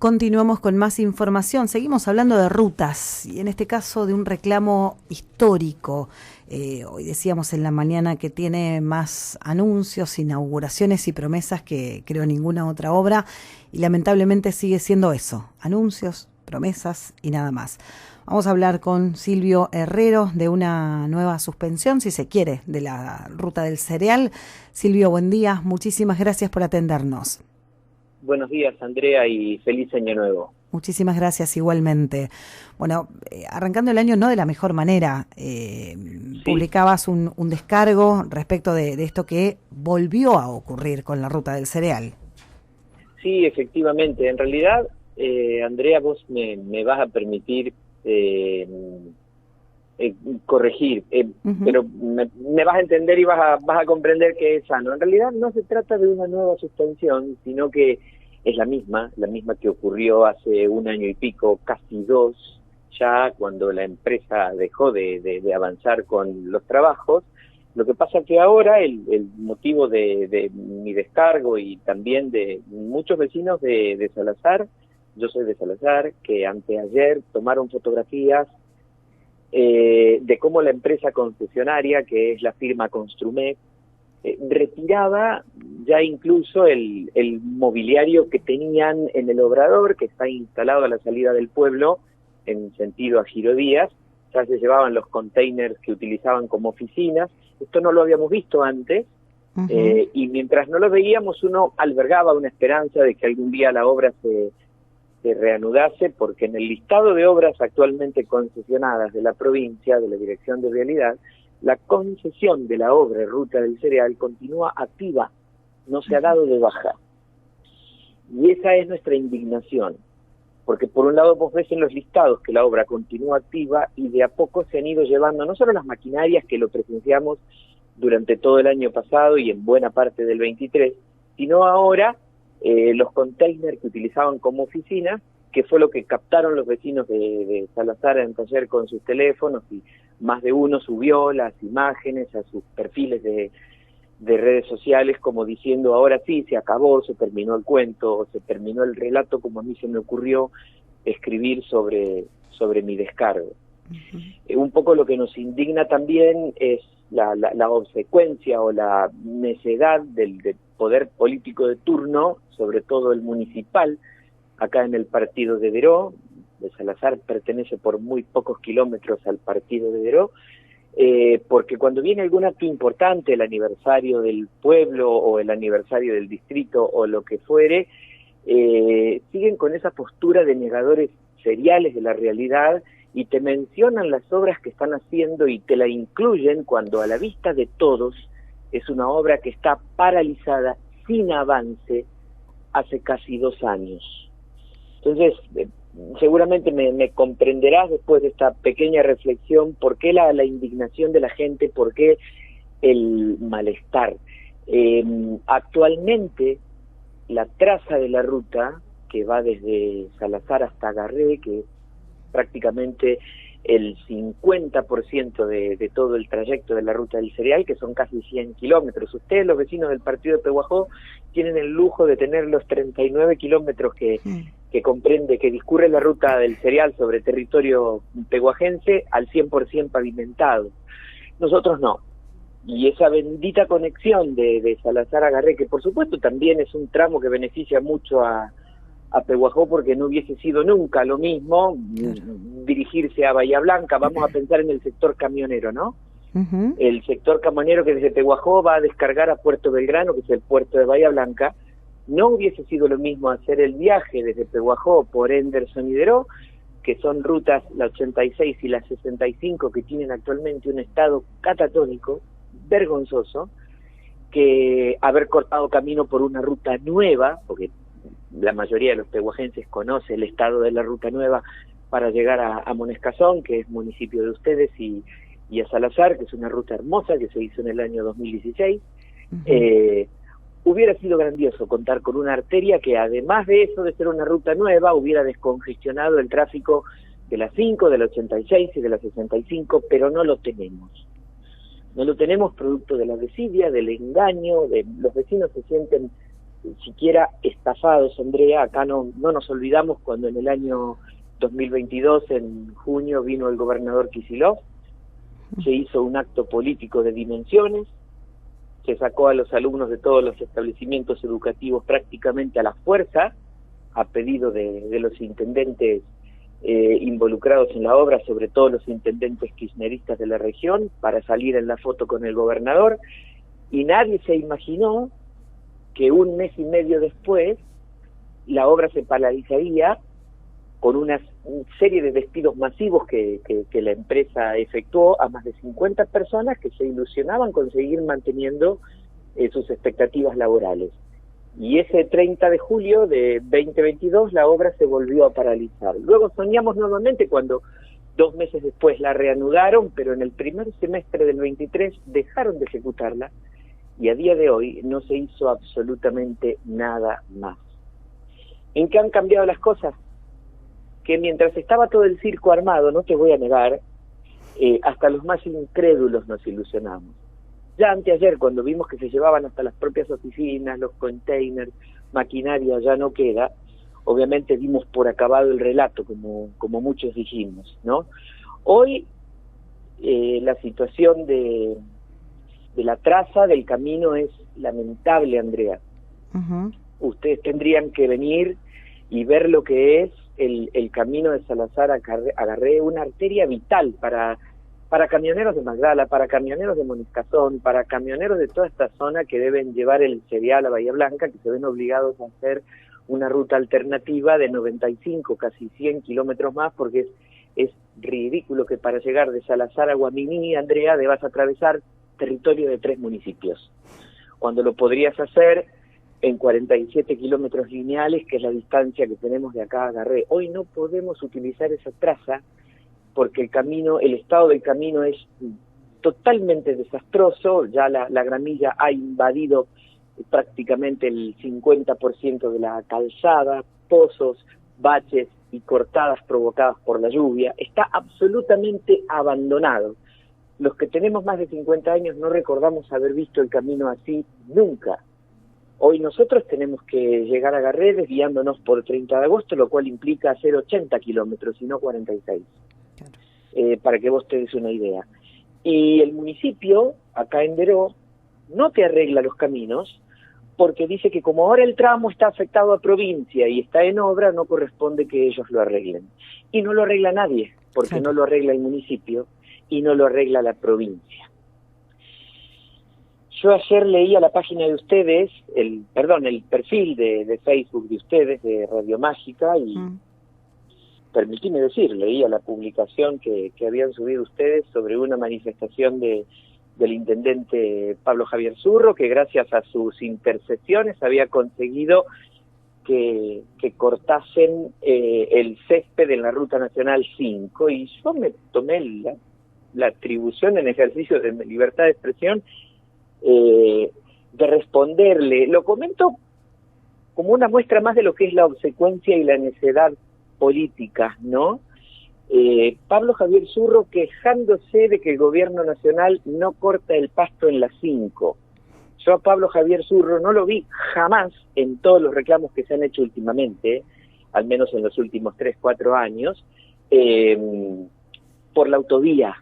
Continuamos con más información. Seguimos hablando de rutas y en este caso de un reclamo histórico. Hoy decíamos en la mañana que tiene más anuncios, inauguraciones y promesas que creo ninguna otra obra y lamentablemente sigue siendo eso, anuncios, promesas y nada más. Vamos a hablar con Silvio Herrero de una nueva suspensión, si se quiere, de la ruta del cereal. Silvio, buen día, muchísimas gracias por atendernos. Buenos días, Andrea, y feliz año nuevo. Muchísimas gracias, igualmente. Bueno, arrancando el año no de la mejor manera, sí. Publicabas un descargo respecto de esto que volvió a ocurrir con la ruta del cereal. Sí, efectivamente. En realidad, Andrea, vos me vas a permitir corregir, pero me vas a entender y vas a comprender que es sano. En realidad no se trata de una nueva suspensión, sino que es la misma que ocurrió hace un año y pico, casi dos, ya cuando la empresa dejó de avanzar con los trabajos. Lo que pasa que ahora el motivo de mi descargo y también de muchos vecinos de Salazar, yo soy de Salazar, que anteayer tomaron fotografías de cómo la empresa concesionaria, que es la firma Construmet, retiraba ya incluso el mobiliario que tenían en el obrador, que está instalado a la salida del pueblo, en sentido a Giro Díaz. Ya se llevaban los containers que utilizaban como oficinas. Esto no lo habíamos visto antes, y mientras no lo veíamos uno albergaba una esperanza de que algún día la obra se reanudase, porque en el listado de obras actualmente concesionadas de la provincia, de la Dirección de Vialidad, la concesión de la obra Ruta del Cereal continúa activa, no se ha dado de baja. Y esa es nuestra indignación, porque por un lado vos ves en los listados que la obra continúa activa y de a poco se han ido llevando no solo las maquinarias que lo presenciamos durante todo el año pasado y en buena parte del 23, sino ahora los containers que utilizaban como oficinas, que fue lo que captaron los vecinos de Salazar ayer con sus teléfonos, y más de uno subió las imágenes a sus perfiles de redes sociales como diciendo, ahora sí, se acabó, se terminó el cuento, se terminó el relato, como a mí se me ocurrió escribir sobre mi descargo. Un poco lo que nos indigna también es la obsecuencia o la necedad del poder político de turno, sobre todo el municipal, acá en el partido de Deró. De Salazar pertenece por muy pocos kilómetros al partido de Deró, porque cuando viene algún acto importante, el aniversario del pueblo o el aniversario del distrito o lo que fuere, siguen con esa postura de negadores seriales de la realidad y te mencionan las obras que están haciendo y te la incluyen cuando a la vista de todos es una obra que está paralizada, sin avance, hace casi 2 años. Entonces, seguramente me comprenderás después de esta pequeña reflexión por qué la indignación de la gente, por qué el malestar. Actualmente, la traza de la ruta, que va desde Salazar hasta Garré, que es prácticamente el 50% de todo el trayecto de la ruta del cereal, que son casi 100 kilómetros. Ustedes, los vecinos del partido de Pehuajó, tienen el lujo de tener los 39 kilómetros que comprende, que discurre la ruta del cereal sobre territorio pehuajense al 100% pavimentado. Nosotros no. Y esa bendita conexión de Salazar a Garré, que por supuesto también es un tramo que beneficia mucho a Pehuajó, porque no hubiese sido nunca lo mismo dirigirse a Bahía Blanca. Vamos a pensar en el sector camionero, ¿no? El sector camionero que desde Pehuajó va a descargar a Puerto Belgrano, que es el puerto de Bahía Blanca. No hubiese sido lo mismo hacer el viaje desde Pehuajó por Henderson y Deró, que son rutas, la 86 y la 65, que tienen actualmente un estado catatónico, vergonzoso, que haber cortado camino por una ruta nueva, porque la mayoría de los pehuajenses conoce el estado de la ruta nueva para llegar a Monescazón, que es municipio de ustedes, y a Salazar, que es una ruta hermosa que se hizo en el año 2016. Hubiera sido grandioso contar con una arteria que, además de eso, de ser una ruta nueva, hubiera descongestionado el tráfico de las 5, de la 86 y de la 65, pero no lo tenemos. No lo tenemos producto de la desidia, del engaño, los vecinos se sienten siquiera estafados, Andrea. Acá no nos olvidamos cuando en el año 2022, en junio, vino el gobernador Kicillof, se hizo un acto político de dimensiones, se sacó a los alumnos de todos los establecimientos educativos prácticamente a la fuerza, a pedido de los intendentes involucrados en la obra, sobre todo los intendentes kirchneristas de la región, para salir en la foto con el gobernador, y nadie se imaginó que un mes y medio después la obra se paralizaría con una serie de despidos masivos que la empresa efectuó a más de 50 personas que se ilusionaban con seguir manteniendo sus expectativas laborales. Y ese 30 de julio de 2022 la obra se volvió a paralizar. Luego soñamos nuevamente cuando 2 meses después la reanudaron, pero en el primer semestre del 23 dejaron de ejecutarla y a día de hoy no se hizo absolutamente nada más. ¿En qué han cambiado las cosas? Que mientras estaba todo el circo armado, no te voy a negar, hasta los más incrédulos nos ilusionamos. Ya anteayer, cuando vimos que se llevaban hasta las propias oficinas, los containers, maquinaria ya no queda, obviamente dimos por acabado el relato, como muchos dijimos, ¿no? Hoy la situación de la traza del camino es lamentable, Andrea. Uh-huh. Ustedes tendrían que venir y ver lo que es el camino de Salazar a Garré, una arteria vital para camioneros de Magdala, para camioneros de Moniscazón, para camioneros de toda esta zona que deben llevar el cereal a Bahía Blanca, que se ven obligados a hacer una ruta alternativa de 95, casi 100 kilómetros más, porque es ridículo que para llegar de Salazar a Guaminí, Andrea, debas atravesar territorio de 3 municipios, cuando lo podrías hacer en 47 kilómetros lineales, que es la distancia que tenemos de acá a Garré. Hoy no podemos utilizar esa traza porque el estado del camino es totalmente desastroso. Ya la gramilla ha invadido prácticamente el 50% de la calzada, pozos, baches y cortadas provocadas por la lluvia. Está absolutamente abandonado. Los que tenemos más de 50 años no recordamos haber visto el camino así nunca. Hoy nosotros tenemos que llegar a Garré desviándonos por 30 de agosto, lo cual implica hacer 80 kilómetros y no 46. Claro. Para que vos te des una idea. Y el municipio, acá en Deró, no te arregla los caminos porque dice que como ahora el tramo está afectado a provincia y está en obra, no corresponde que ellos lo arreglen. Y no lo arregla nadie, porque claro, no lo arregla el municipio y no lo arregla la provincia. Yo ayer leía la página de ustedes, el perfil de Facebook de ustedes, de Radio Mágica, y permitime decir, leía la publicación que habían subido ustedes sobre una manifestación del intendente Pablo Javier Zurro, que gracias a sus intercesiones había conseguido que cortasen el césped en la Ruta Nacional 5, y yo me tomé la atribución en ejercicio de mi libertad de expresión de responderle. Lo comento como una muestra más de lo que es la obsecuencia y la necedad política, ¿no? Pablo Javier Zurro quejándose de que el gobierno nacional no corta el pasto en la 5. Yo a Pablo Javier Zurro no lo vi jamás en todos los reclamos que se han hecho últimamente, al menos en los últimos 3-4 años, por la autovía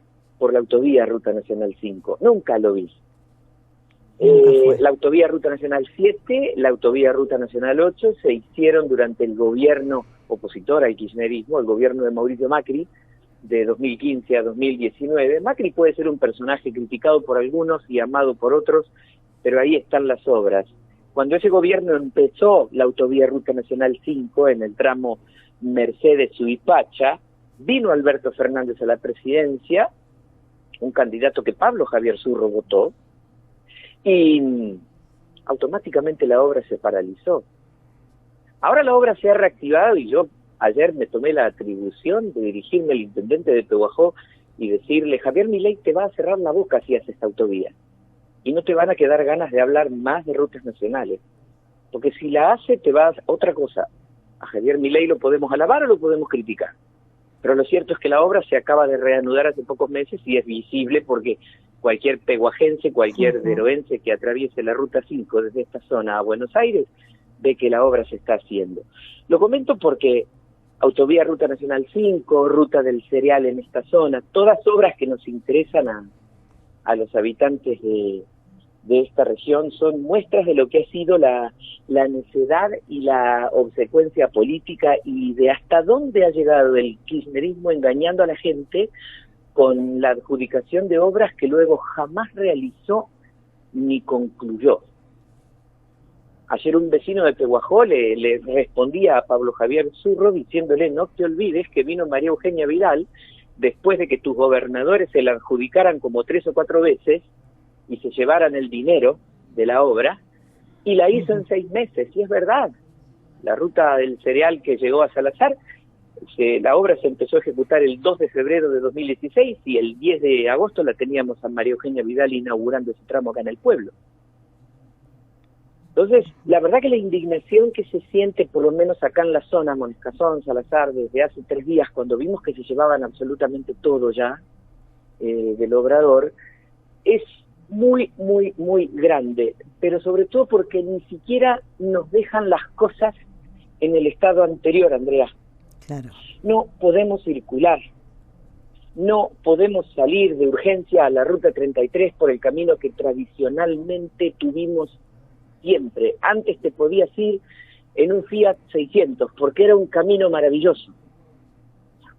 Ruta Nacional 5. Nunca lo vi. La autovía Ruta Nacional 7, la autovía Ruta Nacional 8 se hicieron durante el gobierno opositor al kirchnerismo, el gobierno de Mauricio Macri, de 2015 a 2019. Macri puede ser un personaje criticado por algunos y amado por otros, pero ahí están las obras. Cuando ese gobierno empezó la autovía Ruta Nacional 5 en el tramo Mercedes-Suipacha, vino Alberto Fernández a la presidencia, un candidato que Pablo Javier Zurro votó, y automáticamente la obra se paralizó. Ahora la obra se ha reactivado y yo ayer me tomé la atribución de dirigirme al intendente de Pehuajó y decirle: Javier Milei te va a cerrar la boca si haces esta autovía y no te van a quedar ganas de hablar más de rutas nacionales, porque si la hace te va a otra cosa. A Javier Milei lo podemos alabar o lo podemos criticar, pero lo cierto es que la obra se acaba de reanudar hace pocos meses y es visible porque cualquier pehuajense, cualquier deroense que atraviese la Ruta 5 desde esta zona a Buenos Aires ve que la obra se está haciendo. Lo comento porque Autovía Ruta Nacional 5, Ruta del Cereal en esta zona, todas obras que nos interesan a los habitantes de esta región son muestras de lo que ha sido la necedad y la obsecuencia política y de hasta dónde ha llegado el kirchnerismo engañando a la gente con la adjudicación de obras que luego jamás realizó ni concluyó. Ayer un vecino de Pehuajó le respondía a Pablo Javier Zurro diciéndole: no te olvides que vino María Eugenia Vidal después de que tus gobernadores se la adjudicaran como 3 o 4 veces y se llevaran el dinero de la obra, y la hizo en 6 meses, y es verdad. La ruta del cereal que llegó a Salazar, la obra se empezó a ejecutar el 2 de febrero de 2016 y el 10 de agosto la teníamos a María Eugenia Vidal inaugurando ese tramo acá en el pueblo. Entonces, la verdad que la indignación que se siente, por lo menos acá en la zona, Monescazón, Salazar, desde hace 3 días, cuando vimos que se llevaban absolutamente todo ya del obrador, es muy, muy, muy grande, pero sobre todo porque ni siquiera nos dejan las cosas en el estado anterior, Andrea. Claro. No podemos circular, no podemos salir de urgencia a la Ruta 33 por el camino que tradicionalmente tuvimos siempre. Antes te podías ir en un Fiat 600 porque era un camino maravilloso.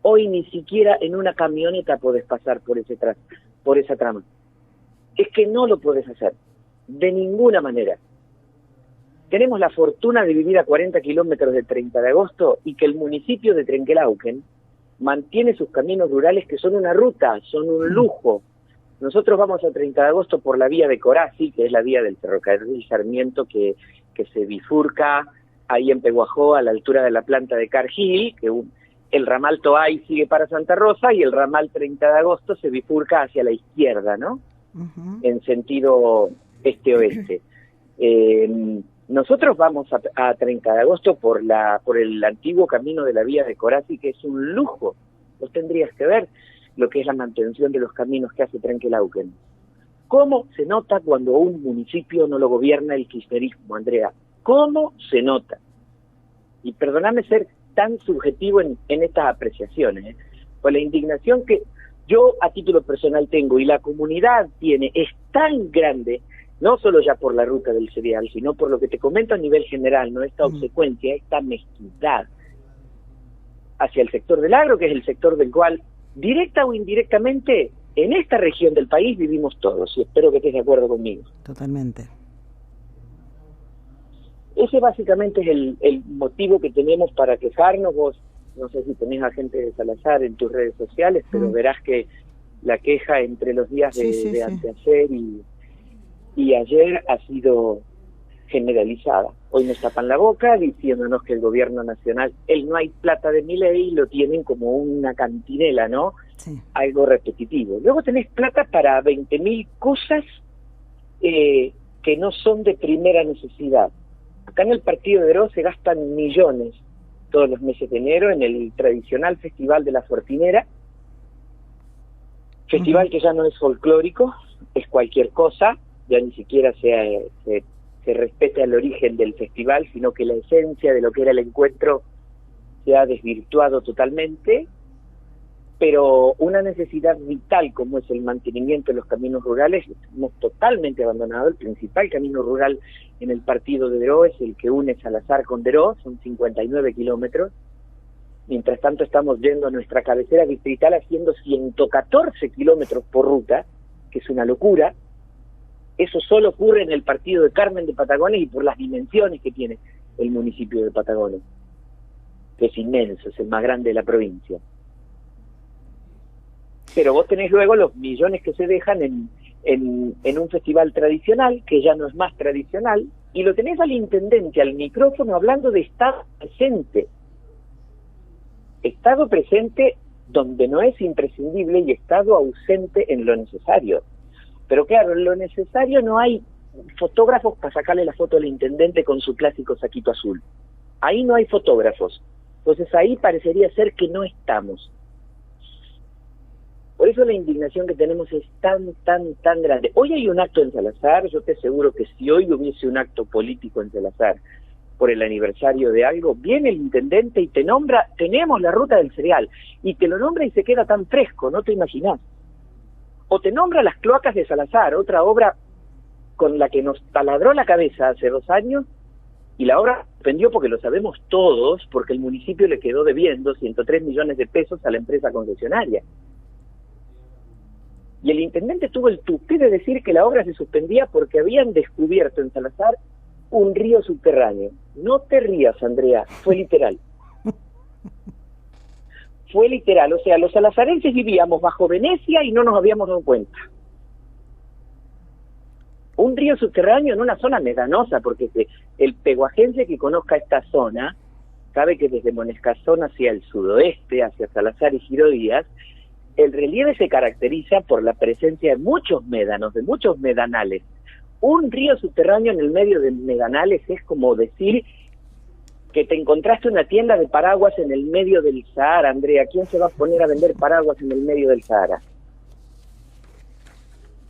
Hoy ni siquiera en una camioneta podés pasar por esa trama. Es que no lo podés hacer, de ninguna manera. Tenemos la fortuna de vivir a 40 kilómetros de 30 de agosto y que el municipio de Trenquelauquen mantiene sus caminos rurales que son una ruta, son un lujo. Nosotros vamos a 30 de agosto por la vía de Corazzi, que es la vía del ferrocarril Sarmiento que se bifurca ahí en Pehuajó a la altura de la planta de Cargill, que el ramal Toay sigue para Santa Rosa y el ramal 30 de agosto se bifurca hacia la izquierda, ¿no? En sentido este-oeste. Nosotros vamos a 30 de agosto por el antiguo camino de la vía de Corazzi, que es un lujo. Vos tendrías que ver lo que es la mantención de los caminos que hace Trenquelauquen. ¿Cómo se nota cuando un municipio no lo gobierna el kirchnerismo, Andrea? ¿Cómo se nota? Y perdóname ser tan subjetivo en estas apreciaciones, pues la indignación que yo a título personal tengo y la comunidad tiene es tan grande, no solo ya por la ruta del cereal, sino por lo que te comento a nivel general, ¿no? Esta obsecuencia, esta mezquindad hacia el sector del agro, que es el sector del cual, directa o indirectamente, en esta región del país vivimos todos, y espero que estés de acuerdo conmigo. Totalmente. Ese básicamente es el motivo que tenemos para quejarnos. Vos, no sé si tenés a gente de Salazar en tus redes sociales, pero verás que la queja entre los días de anteayer y ayer ha sido generalizada. Hoy nos tapan la boca diciéndonos que el gobierno nacional, no hay plata de Milei, lo tienen como una cantinela, ¿no? Sí. Algo repetitivo. Luego tenés plata para 20.000 cosas que no son de primera necesidad. Acá en el partido de Oro se gastan millones todos los meses de enero en el tradicional Festival de la Fortinera, festival que ya no es folclórico, es cualquier cosa, ya ni siquiera se respeta el origen del festival, sino que la esencia de lo que era el encuentro se ha desvirtuado totalmente, pero una necesidad vital como es el mantenimiento de los caminos rurales, hemos totalmente abandonado. El principal camino rural en el partido de Deró es el que une Salazar con Deró, son 59 kilómetros. Mientras tanto estamos yendo a nuestra cabecera distrital haciendo 114 kilómetros por ruta, que es una locura. Eso solo ocurre en el partido de Carmen de Patagones y por las dimensiones que tiene el municipio de Patagones, que es inmenso, es el más grande de la provincia. Pero vos tenés luego los millones que se dejan en un festival tradicional, que ya no es más tradicional, y lo tenés al intendente, al micrófono, hablando de Estado presente. Estado presente donde no es imprescindible y Estado ausente en lo necesario. Pero claro, en lo necesario no hay fotógrafos para sacarle la foto al intendente con su clásico saquito azul. Ahí no hay fotógrafos. Entonces ahí parecería ser que no estamos. Por eso la indignación que tenemos es tan grande. Hoy hay un acto en Salazar, yo te aseguro que si hoy hubiese un acto político en Salazar, por el aniversario de algo, viene el intendente y te nombra, tenemos la ruta del cereal, y te lo nombra y se queda tan fresco, no te imaginás. O te nombra las cloacas de Salazar, otra obra con la que nos taladró la cabeza hace 2 años, y la obra suspendió porque lo sabemos todos, porque el municipio le quedó debiendo 103 millones de pesos a la empresa concesionaria. Y el intendente tuvo el tupé de decir que la obra se suspendía porque habían descubierto en Salazar un río subterráneo. No te rías, Andrea, fue literal. Fue literal, o sea, los salazarenses vivíamos bajo Venecia y no nos habíamos dado cuenta. Un río subterráneo en una zona medanosa, porque el peguajense que conozca esta zona sabe que desde Monescazón hacia el sudoeste, hacia Salazar y Giro Díaz, el relieve se caracteriza por la presencia de muchos médanos, de muchos medanales. Un río subterráneo en el medio de medanales es como decir que te encontraste una tienda de paraguas en el medio del Sahara, Andrea. ¿Quién se va a poner a vender paraguas en el medio del Sahara?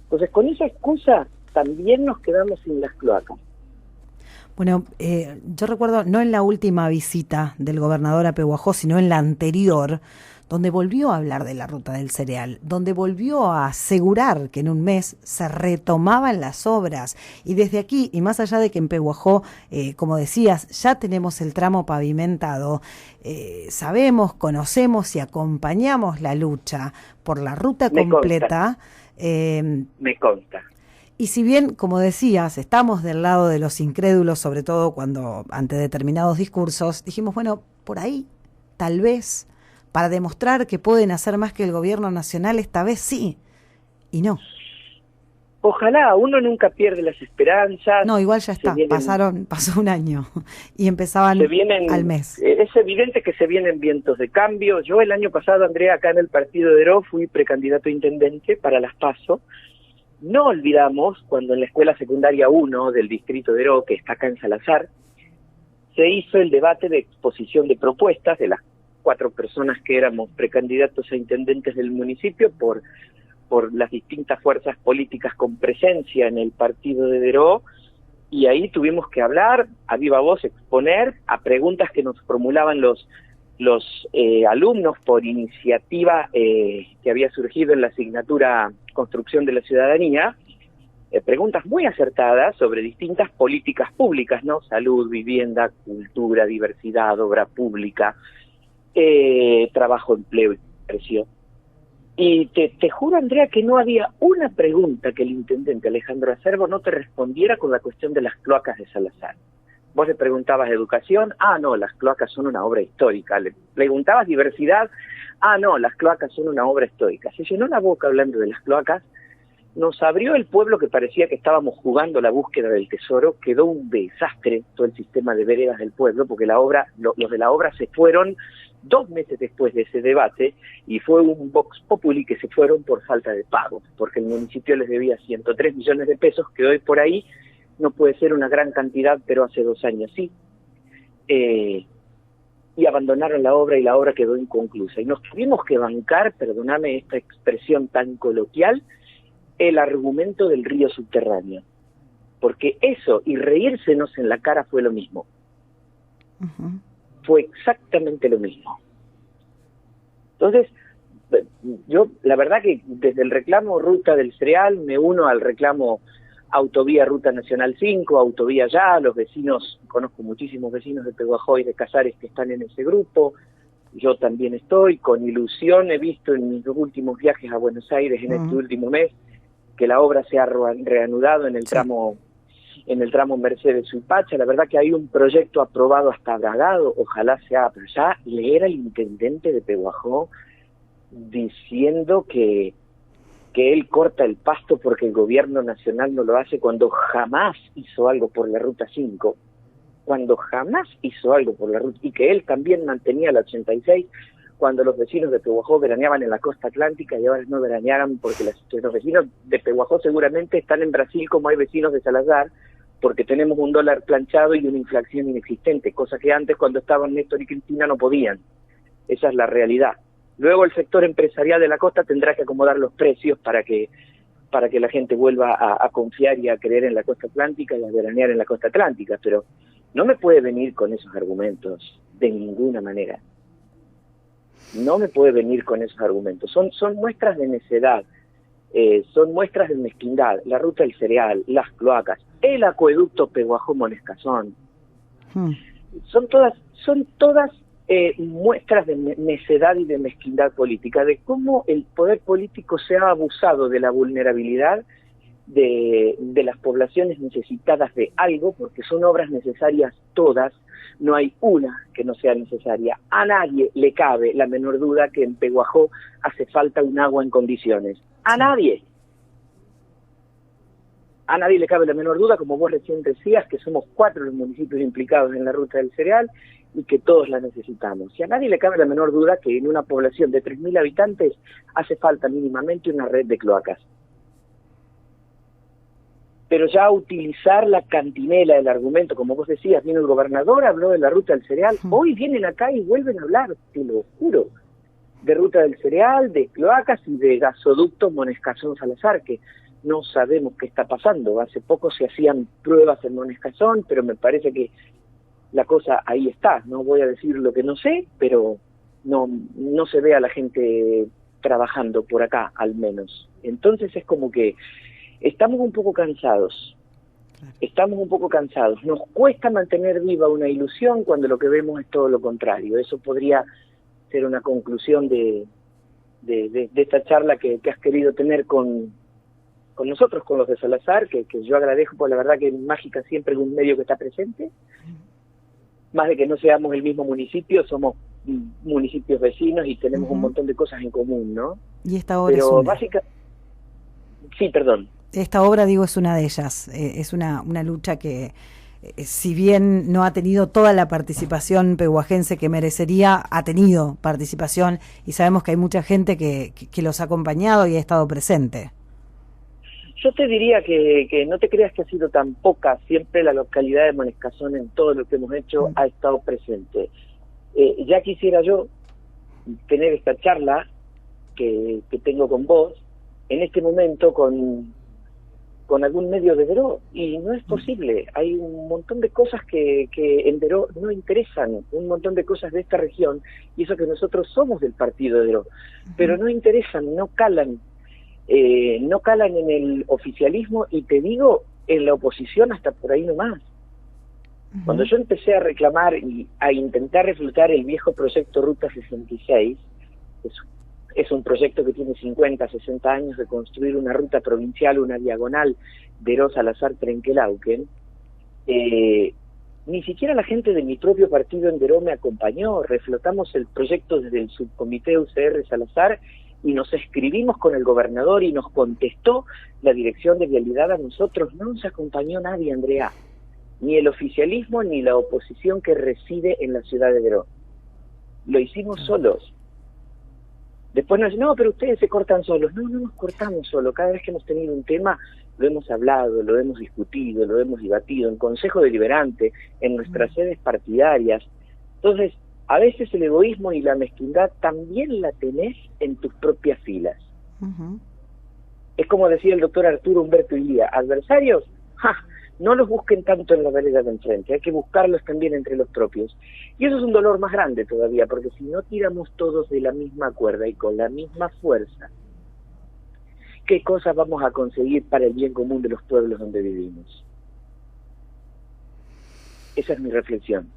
Entonces, con esa excusa también nos quedamos sin las cloacas. Bueno, yo recuerdo, no en la última visita del gobernador a Pehuajó, sino en la anterior, donde volvió a hablar de la ruta del cereal, donde volvió a asegurar que en un mes se retomaban las obras. Y desde aquí, y más allá de que en Pehuajó, como decías, ya tenemos el tramo pavimentado, sabemos, conocemos y acompañamos la lucha por la ruta completa. Me consta. Y si bien, como decías, estamos del lado de los incrédulos, sobre todo cuando ante determinados discursos, dijimos, bueno, por ahí, tal vez, para demostrar que pueden hacer más que el gobierno nacional, esta vez sí, y no. Ojalá, uno nunca pierde las esperanzas. No, igual ya está, pasó un año y empezaban al mes. Es evidente que se vienen vientos de cambio. Yo el año pasado, Andrea, acá en el partido de Deró, fui precandidato a intendente para las PASO. No olvidamos cuando en la escuela secundaria 1 del distrito de Deró, que está acá en Salazar, se hizo el debate de exposición de propuestas de las 4 personas que éramos precandidatos a intendentes del municipio por las distintas fuerzas políticas con presencia en el partido de Deró, y ahí tuvimos que hablar, a viva voz, exponer a preguntas que nos formulaban los alumnos por iniciativa que había surgido en la asignatura Construcción de la Ciudadanía, preguntas muy acertadas sobre distintas políticas públicas, ¿no? Salud, vivienda, cultura, diversidad, obra pública, trabajo, empleo y comercio. Y te juro, Andrea, que no había una pregunta que el intendente Alejandro Acerbo no te respondiera con la cuestión de las cloacas de Salazar. Vos le preguntabas educación, no, las cloacas son una obra histórica. Le preguntabas diversidad, no, las cloacas son una obra histórica. Se llenó la boca hablando de las cloacas, nos abrió el pueblo que parecía que estábamos jugando la búsqueda del tesoro, quedó un desastre todo el sistema de veredas del pueblo, porque los de la obra se fueron 2 meses después de ese debate, y fue un vox populi que se fueron por falta de pago, porque el municipio les debía 103 millones de pesos, que hoy por ahí no puede ser una gran cantidad, pero hace 2 años sí. Y abandonaron la obra y la obra quedó inconclusa. Y nos tuvimos que bancar, perdóname esta expresión tan coloquial, el argumento del río subterráneo. Porque eso y reírsenos en la cara fue lo mismo. Uh-huh. Fue exactamente lo mismo. Entonces, yo la verdad que desde el reclamo Ruta del Cereal me uno al reclamo Autovía Ruta Nacional 5, Autovía Ya, los vecinos, conozco muchísimos vecinos de Pehuajó y de Casares que están en ese grupo, yo también estoy, con ilusión he visto en mis 2 últimos viajes a Buenos Aires en este último mes, que la obra se ha reanudado en el tramo Mercedes Suipacha. La verdad que hay un proyecto aprobado hasta Bragado, ojalá sea, pero ya leer al intendente de Pehuajó diciendo que él corta el pasto porque el gobierno nacional no lo hace, cuando jamás hizo algo por la Ruta 5, y que él también mantenía la 86, cuando los vecinos de Pehuajó veraneaban en la costa atlántica y ahora no veranearan porque los vecinos de Pehuajó seguramente están en Brasil como hay vecinos de Salazar, porque tenemos un dólar planchado y una inflación inexistente, cosa que antes cuando estaban Néstor y Cristina no podían. Esa es la realidad. Luego el sector empresarial de la costa tendrá que acomodar los precios para que la gente vuelva a confiar y a creer en la costa atlántica y a veranear en la costa atlántica, pero no me puede venir con esos argumentos de ninguna manera. No me puede venir con esos argumentos. Son muestras de necedad, son muestras de mezquindad. La ruta del cereal, las cloacas, el acueducto Peguajó-Monescazón. Son todas muestras de necedad y de mezquindad política, de cómo el poder político se ha abusado de la vulnerabilidad de las poblaciones necesitadas de algo, porque son obras necesarias todas, no hay una que no sea necesaria. A nadie le cabe la menor duda que en Peguajó hace falta un agua en condiciones. A nadie. A nadie le cabe la menor duda, como vos recién decías, que somos 4 los municipios implicados en la ruta del cereal y que todos la necesitamos. Y a nadie le cabe la menor duda que en una población de 3.000 habitantes hace falta mínimamente una red de cloacas. Pero ya utilizar la cantinela del argumento, como vos decías, vino el gobernador, habló de la ruta del cereal, hoy vienen acá y vuelven a hablar, te lo juro, de ruta del cereal, de cloacas y de gasoducto Monescazón-Salazar, que no sabemos qué está pasando. Hace poco se hacían pruebas en Monescazón, pero me parece que la cosa ahí está. No voy a decir lo que no sé, pero no se ve a la gente trabajando por acá, al menos. Entonces es como que estamos un poco cansados. Nos cuesta mantener viva una ilusión cuando lo que vemos es todo lo contrario. Eso podría ser una conclusión de esta charla que has querido tener con nosotros, con los de Salazar, que yo agradezco, por la verdad que en Mágica siempre es un medio que está presente. Más de que no seamos el mismo municipio, somos municipios vecinos y tenemos un montón de cosas en común, ¿no? Y esta obra es una. Sí, perdón. Esta obra, digo, es una de ellas. Es una lucha que, si bien no ha tenido toda la participación pehuajense que merecería, ha tenido participación y sabemos que hay mucha gente que los ha acompañado y ha estado presente. Yo te diría que no te creas que ha sido tan poca. Siempre la localidad de Monescazón, en todo lo que hemos hecho, ha estado presente. Ya quisiera yo tener esta charla que tengo con vos en este momento con algún medio de Deró, y no es posible. Hay un montón de cosas que en Deró no interesan, un montón de cosas de esta región, y eso que nosotros somos del partido de Deró, pero no interesan, no calan en el oficialismo, y te digo, en la oposición hasta por ahí nomás. Cuando yo empecé a reclamar y a intentar reflutar el viejo proyecto Ruta 66, es un proyecto que tiene 50, 60 años, de construir una ruta provincial, una diagonal Deró, Salazar, Trenquelauquen, ni siquiera la gente de mi propio partido en Deró me acompañó. Reflotamos el proyecto desde el subcomité UCR Salazar y nos escribimos con el gobernador y nos contestó la dirección de vialidad a nosotros. No nos acompañó nadie, Andrea, ni el oficialismo ni la oposición que reside en la ciudad de Deró. Lo hicimos solos. Después nos dicen, no, pero ustedes se cortan solos. No nos cortamos solos. Cada vez que hemos tenido un tema, lo hemos hablado, lo hemos discutido, lo hemos debatido en Consejo Deliberante, en nuestras sedes partidarias. Entonces, a veces el egoísmo y la mezquindad también la tenés en tus propias filas. Es como decía el doctor Arturo Humberto Ilía, adversarios, no los busquen tanto en la vereda de enfrente, hay que buscarlos también entre los propios. Y eso es un dolor más grande todavía, porque si no tiramos todos de la misma cuerda y con la misma fuerza, ¿qué cosas vamos a conseguir para el bien común de los pueblos donde vivimos? Esa es mi reflexión.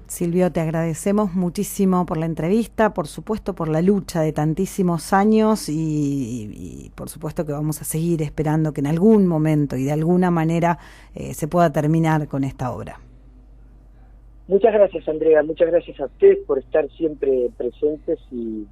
Silvio, te agradecemos muchísimo por la entrevista, por supuesto por la lucha de tantísimos años y por supuesto que vamos a seguir esperando que en algún momento y de alguna manera se pueda terminar con esta obra. Muchas gracias, Andrea, muchas gracias a ustedes por estar siempre presentes y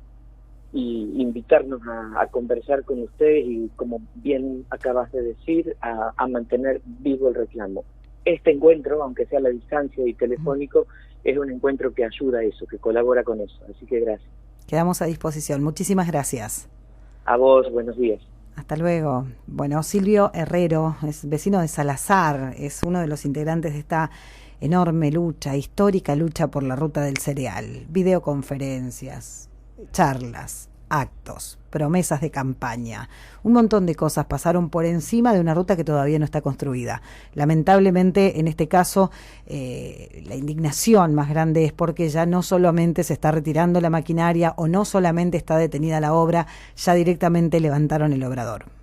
invitarnos a conversar con ustedes y, como bien acabas de decir, a mantener vivo el reclamo. Este encuentro, aunque sea a la distancia y telefónico, es un encuentro que ayuda a eso, que colabora con eso. Así que gracias. Quedamos a disposición. Muchísimas gracias. A vos, buenos días. Hasta luego. Bueno, Silvio Herrero es vecino de Salazar, es uno de los integrantes de esta enorme lucha, histórica lucha por la ruta del cereal. Videoconferencias, charlas, actos, promesas de campaña. Un montón de cosas pasaron por encima de una ruta que todavía no está construida. Lamentablemente, en este caso, la indignación más grande es porque ya no solamente se está retirando la maquinaria o no solamente está detenida la obra, ya directamente levantaron el obrador.